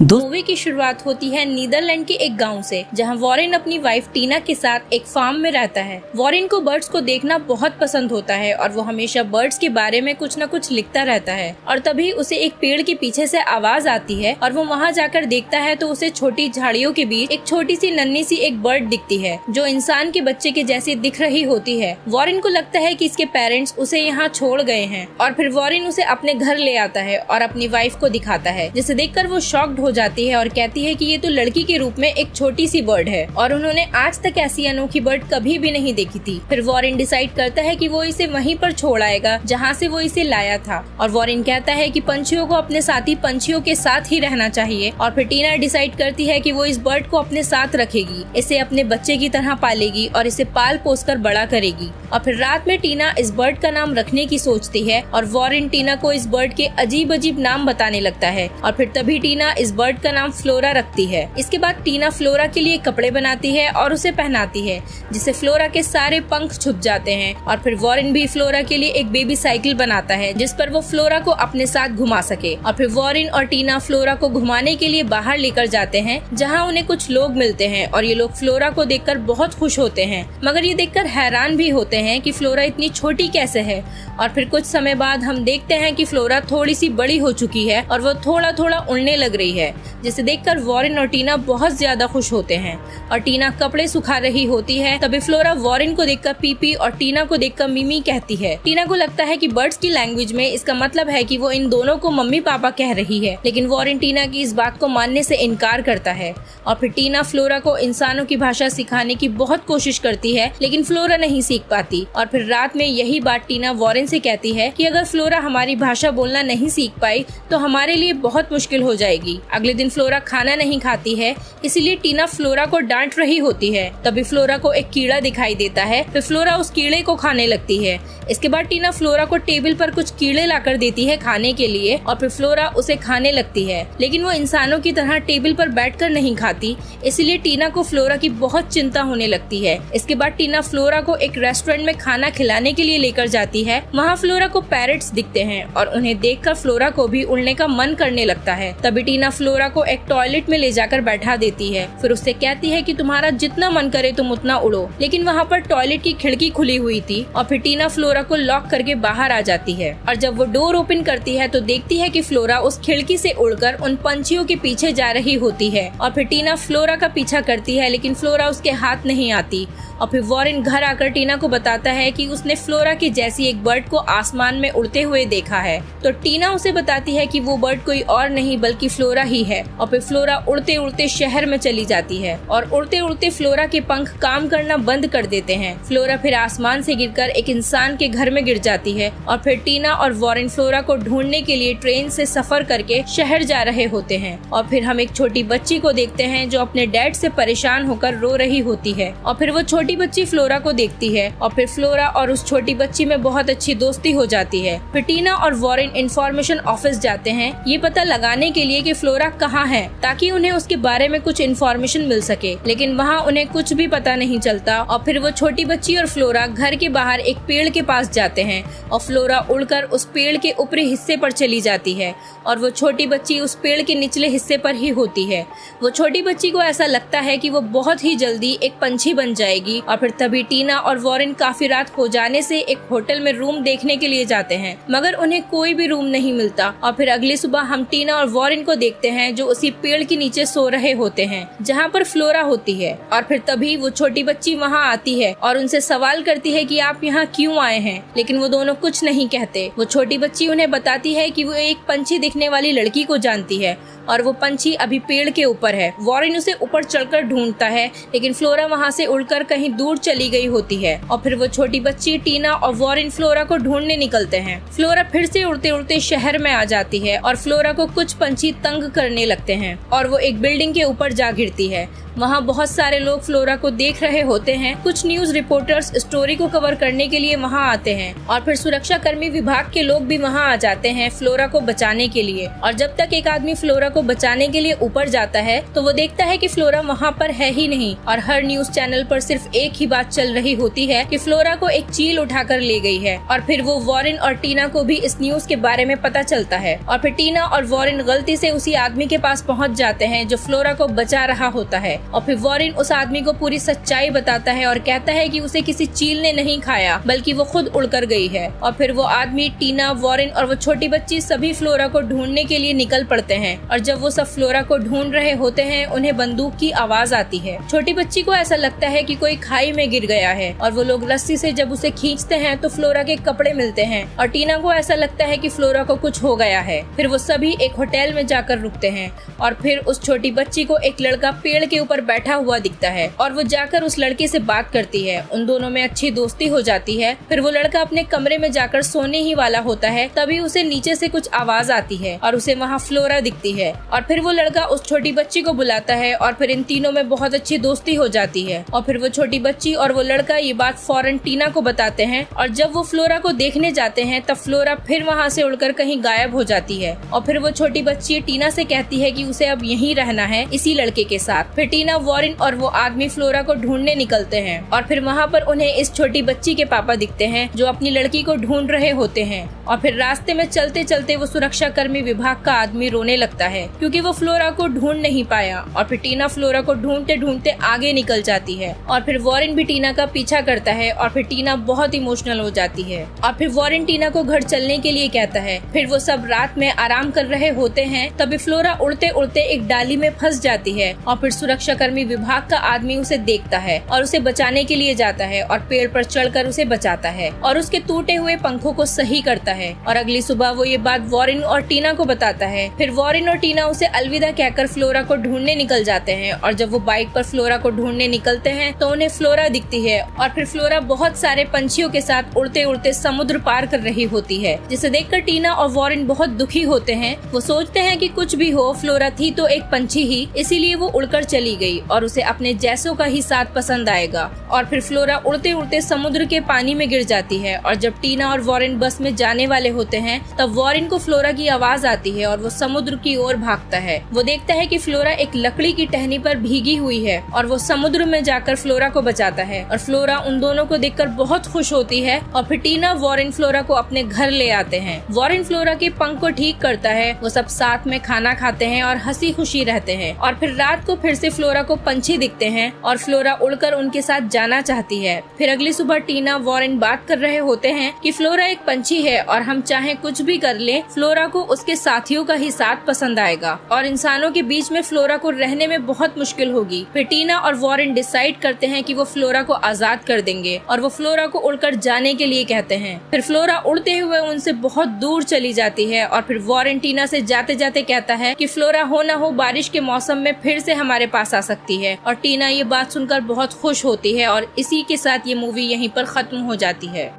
Movie की शुरुआत होती है नीदरलैंड के एक गांव से, जहां वॉरेन अपनी वाइफ टीना के साथ एक फार्म में रहता है। वॉरेन को बर्ड्स को देखना बहुत पसंद होता है और वो हमेशा बर्ड्स के बारे में कुछ न कुछ लिखता रहता है। और तभी उसे एक पेड़ के पीछे से आवाज आती है और वो वहां जाकर देखता है तो उसे छोटी झाड़ियों के बीच एक छोटी सी नन्ही सी एक बर्ड दिखती है, जो इंसान के बच्चे के जैसी दिख रही होती है। वॉरेन को लगता है कि इसके पेरेंट्स उसे यहाँ छोड़ गए हैं और फिर वॉरेन उसे अपने घर ले आता है और अपनी वाइफ को दिखाता है, जिसे देखकर वो शॉक्ड हो जाती है और कहती है कि ये तो लड़की के रूप में एक छोटी सी बर्ड है और उन्होंने आज तक ऐसी अनोखी बर्ड कभी भी नहीं देखी थी। फिर वॉरेन डिसाइड करता है कि वो इसे वहीं पर छोड़ आएगा जहाँ से वो इसे लाया था। और वॉरेन कहता है कि पंछियों को अपने साथी पंछियों के साथ ही रहना चाहिए। और फिर टीना डिसाइड करती है कि वो इस बर्ड को अपने साथ रखेगी, इसे अपने बच्चे की तरह पालेगी और इसे पाल पोस कर बड़ा करेगी। और फिर रात में टीना इस बर्ड का नाम रखने की सोचती है और वॉरेन टीना को इस बर्ड के अजीब अजीब नाम बताने लगता है। और फिर तभी टीना इस बर्ड का नाम फ्लोरा रखती है। इसके बाद टीना फ्लोरा के लिए कपड़े बनाती है और उसे पहनाती है, जिससे फ्लोरा के सारे पंख छुप जाते हैं। और फिर वॉरेन भी फ्लोरा के लिए एक बेबी साइकिल बनाता है, जिस पर वो फ्लोरा को अपने साथ घुमा सके। और फिर वॉरेन और टीना फ्लोरा को घुमाने के लिए बाहर लेकर जाते हैं, जहाँ उन्हें कुछ लोग मिलते हैं और ये लोग फ्लोरा को देखकर बहुत खुश होते हैं, मगर ये देखकर हैरान भी होते हैं कि फ्लोरा इतनी छोटी कैसे है। और फिर कुछ समय बाद हम देखते हैं कि फ्लोरा थोड़ी सी बड़ी हो चुकी है और वो थोड़ा थोड़ा उड़ने लग रही है, जिसे देखकर वॉरेन और टीना बहुत ज्यादा खुश होते हैं। और टीना कपड़े सुखा रही होती है, तभी फ्लोरा वॉरेन को देखकर पीपी और टीना को देखकर मिमी कहती है। टीना को लगता है कि बर्ड्स की लैंग्वेज में इसका मतलब है कि वो इन दोनों को मम्मी पापा कह रही है, लेकिन वॉरेन टीना की इस बात को मानने से इनकार करता है। और फिर टीना फ्लोरा को इंसानों की भाषा सिखाने की बहुत कोशिश करती है, लेकिन फ्लोरा नहीं सीख पाती। और फिर रात में यही बात टीना वॉरेन से कहती है कि अगर फ्लोरा हमारी भाषा बोलना नहीं सीख पाई तो हमारे लिए बहुत मुश्किल हो जाएगी। अगले दिन फ्लोरा खाना नहीं खाती है, इसीलिए टीना फ्लोरा को डांट रही होती है। तभी फ्लोरा को एक कीड़ा दिखाई देता है, फिर फ्लोरा उस कीड़े को खाने लगती है। इसके बाद टीना फ्लोरा को टेबल पर कुछ कीड़े लाकर देती है खाने के लिए और फिर फ्लोरा उसे खाने लगती है, लेकिन वो इंसानों की तरह टेबल पर बैठकर नहीं खाती, इसलिए टीना को फ्लोरा की बहुत चिंता होने लगती है। इसके बाद टीना फ्लोरा को एक रेस्टोरेंट में खाना खिलाने के लिए लेकर जाती है। वहाँ फ्लोरा को पैरट्स दिखते हैं और उन्हें देखकर फ्लोरा को भी उड़ने का मन करने लगता है। तभी टीना फ्लोरा को एक टॉयलेट में ले जाकर बैठा देती है, फिर उससे कहती है कि तुम्हारा जितना मन करे तुम उतना उड़ो। लेकिन वहाँ पर टॉयलेट की खिड़की खुली हुई थी और फिर टीना फ्लोरा को लॉक करके बाहर आ जाती है। और जब वो डोर ओपन करती है तो देखती है कि फ्लोरा उस खिड़की से उड़कर उन पंछियों के पीछे जा रही होती है। और फिर टीना फ्लोरा का पीछा करती है, लेकिन फ्लोरा उसके हाथ नहीं आती। और फिर वॉरेन घर आकर टीना को बताता है कि उसने फ्लोरा की जैसी एक बर्ड को आसमान में उड़ते हुए देखा है। तो टीना उसे बताती है कि वो बर्ड कोई और नहीं बल्कि फ्लोरा ही है। और फिर फ्लोरा उड़ते उड़ते शहर में चली जाती है और उड़ते उड़ते फ्लोरा के पंख काम करना बंद कर देते हैं। फ्लोरा फिर आसमान से गिरकर एक इंसान के घर में गिर जाती है। और फिर टीना और वॉरेन फ्लोरा को ढूंढने के लिए ट्रेन से सफर करके शहर जा रहे होते हैं। और फिर हम एक छोटी बच्ची को देखते हैं जो अपने डैड से परेशान होकर रो रही होती है। और फिर वो छोटी बच्ची फ्लोरा को देखती है और फिर फ्लोरा और उस छोटी बच्ची में बहुत अच्छी दोस्ती हो जाती है। फिर टीना और वॉरेन इंफॉर्मेशन ऑफिस जाते हैं, ये पता लगाने के लिए कि फ्लोरा कहाँ है, ताकि उन्हें उसके बारे में कुछ इन्फॉर्मेशन मिल सके। लेकिन वहाँ उन्हें कुछ भी पता नहीं चलता। और फिर वो छोटी बच्ची और फ्लोरा घर के बाहर एक पेड़ के पास जाते हैं और फ्लोरा उड़कर उस पेड़ के ऊपरी हिस्से पर चली जाती है और वो छोटी बच्ची उस पेड़ के निचले हिस्से पर ही होती है। वो छोटी बच्ची को ऐसा लगता है कि वो बहुत ही जल्दी एक पंछी बन जाएगी। और फिर तभी टीना और वॉरेन काफी रात हो जाने से एक होटल में रूम देखने के लिए जाते हैं, मगर उन्हें कोई भी रूम नहीं मिलता। और फिर अगली सुबह हम टीना और वॉरेन को देखते हैं जो उसी पेड़ के नीचे सो रहे होते हैं जहाँ पर फ्लोरा होती है। और फिर तभी वो छोटी बच्ची वहाँ आती है और उनसे सवाल करती है कि आप यहाँ क्यों आए हैं, लेकिन वो दोनों कुछ नहीं कहते। वो छोटी बच्ची उन्हें बताती है कि वो एक पंछी दिखने वाली लड़की को जानती है और वो पंछी अभी पेड़ के ऊपर है। वॉरेन उसे ऊपर चढ़कर ढूंढता है, लेकिन फ्लोरा वहाँ से उड़कर कहीं दूर चली गई होती है। और फिर वो छोटी बच्ची टीना और वॉरेन फ्लोरा को ढूंढने निकलते हैं। फ्लोरा फिर से उड़ते उड़ते शहर में आ जाती है और फ्लोरा को कुछ पंछी तंग करने लगते हैं और वो एक बिल्डिंग के ऊपर जा गिरती है। वहाँ बहुत सारे लोग फ्लोरा को देख रहे होते हैं। कुछ न्यूज रिपोर्टर्स स्टोरी को कवर करने के लिए वहाँ आते हैं और फिर सुरक्षा कर्मी विभाग के लोग भी वहाँ आ जाते हैं फ्लोरा को बचाने के लिए। और जब तक एक आदमी फ्लोरा को बचाने के लिए ऊपर जाता है तो वो देखता है कि फ्लोरा वहाँ पर है ही नहीं और हर न्यूज चैनल पर सिर्फ एक ही बात चल रही होती है कि फ्लोरा को एक चील उठाकर ले गई है। और फिर वो वॉरेन और टीना को भी इस न्यूज के बारे में पता चलता है और फिर टीना और वॉरेन गलती से उसी आदमी के पास पहुँच जाते हैं जो फ्लोरा को बचा रहा होता है। और फिर वॉरेन उस आदमी को पूरी सच्चाई बताता है और कहता है कि उसे किसी चील ने नहीं खाया बल्कि वो खुद उड़कर गई है। और फिर वो आदमी, टीना, वॉरेन और वो छोटी बच्ची सभी फ्लोरा को ढूंढने के लिए निकल पड़ते हैं। और जब वो सब फ्लोरा को ढूंढ रहे होते हैं उन्हें बंदूक की आवाज आती है। छोटी बच्ची को ऐसा लगता है कि कोई खाई में गिर गया है और वो लोग रस्सी से जब उसे खींचते हैं तो फ्लोरा के कपड़े मिलते हैं और टीना को ऐसा लगता है कि फ्लोरा को कुछ हो गया है। फिर वो सभी एक होटल में जाकर रुकते हैं और फिर उस छोटी बच्ची को एक लड़का पेड़ के ऊपर बैठा हुआ दिखता है और वो जाकर उस लड़के से बात करती है। उन दोनों में अच्छी दोस्ती हो जाती है। फिर वो लड़का अपने कमरे में जाकर सोने ही वाला होता है, तभी उसे नीचे से कुछ आवाज आती है और उसे वहाँ फ्लोरा दिखती है। और फिर वो लड़का उस छोटी बच्ची को बुलाता है और फिर इन तीनों में बहुत अच्छी दोस्ती हो जाती है। और फिर वो छोटी बच्ची और वो लड़का ये बात फौरन टीना को बताते हैं और जब वो फ्लोरा को देखने जाते हैं तब फ्लोरा फिर वहाँ से उड़कर कहीं गायब हो जाती है। और फिर वो छोटी बच्ची टीना से कहती है कि उसे अब यहीं रहना है इसी लड़के के साथ। फिर टीना, वॉरेन और वो आदमी फ्लोरा को ढूंढने निकलते हैं और फिर वहाँ पर उन्हें इस छोटी बच्ची के पापा दिखते हैं जो अपनी लड़की को ढूंढ रहे होते हैं। और फिर रास्ते में चलते चलते वो सुरक्षा कर्मी विभाग का आदमी रोने लगता है क्योंकि वो फ्लोरा को ढूंढ नहीं पाया। और फिर टीना फ्लोरा को ढूंढते ढूंढते आगे निकल जाती है और फिर वॉरेन भी टीना का पीछा करता है और फिर टीना बहुत इमोशनल हो जाती है। और फिर वॉरेन टीना को घर चलने के लिए कहता है। फिर वो सब रात में आराम कर रहे होते हैं, तभी फ्लोरा उड़ते उड़ते एक डाली में फंस जाती है और फिर सुरक्षा कर्मी विभाग का आदमी उसे देखता है और उसे बचाने के लिए जाता है और पेड़ पर चढ़कर उसे बचाता है और उसके टूटे हुए पंखों को सही करता है। और अगली सुबह वो ये बात वॉरेन और टीना को बताता है। फिर वॉरेन और टीना उसे अलविदा कहकर फ्लोरा को ढूंढने निकल जाते हैं और जब वो बाइक पर फ्लोरा को ढूंढने निकलते हैं तो उन्हें फ्लोरा दिखती है और फिर फ्लोरा बहुत सारे पंछियों के साथ उड़ते उड़ते समुद्र पार कर रही होती है, जिसे देखकर टीना और वॉरेन बहुत दुखी होते हैं। वो सोचते हैं कि कुछ भी हो, फ्लोरा थी तो एक पंछी ही, इसीलिए वो उड़कर चली गई और उसे अपने जैसों का ही साथ पसंद आएगा। और फिर फ्लोरा उड़ते उड़ते समुद्र के पानी में गिर जाती है और जब टीना और वॉरेन बस में जाने वाले होते हैं तब वॉरेन को फ्लोरा की आवाज आती है और वो समुद्र की ओर भागता है। वो देखता है कि फ्लोरा एक लकड़ी की टहनी पर भीगी हुई है और वो समुद्र में जाकर फ्लोरा को बचाता है और फ्लोरा उन दोनों को देखकर बहुत खुश होती है। और फिर टीना, वॉरेन फ्लोरा को अपने घर ले आते हैं। वॉरेन फ्लोरा के पंख को ठीक करता है। वो सब साथ में खाना खाते हैं और हंसी खुशी रहते हैं। और फिर रात को फिर से फ्लोरा को पंछी दिखते हैं और फ्लोरा उड़कर उनके साथ जाना चाहती है। फिर अगली सुबह टीना, वॉरेन बात कर रहे होते हैं कि फ्लोरा एक पंछी है और हम चाहे कुछ भी कर ले, फ्लोरा को उसके साथियों का ही साथ पसंद आएगा और इंसानों के बीच में फ्लोरा को रहने में बहुत मुश्किल होगी। फिर टीना और वॉरेन डिसाइड करते हैं कि वो फ्लोरा को आजाद कर देंगे और वो फ्लोरा को उड़कर जाने के लिए कहते हैं। फिर फ्लोरा उड़ते हुए उनसे बहुत दूर चली जाती है और फिर वॉरेन टीना से जाते जाते कहता है कि फ्लोरा हो ना हो बारिश के मौसम में फिर से हमारे पास आ सकती है। और टीना ये बात सुनकर बहुत खुश होती है और इसी के साथ ये मूवी यहीं पर खत्म हो जाती है।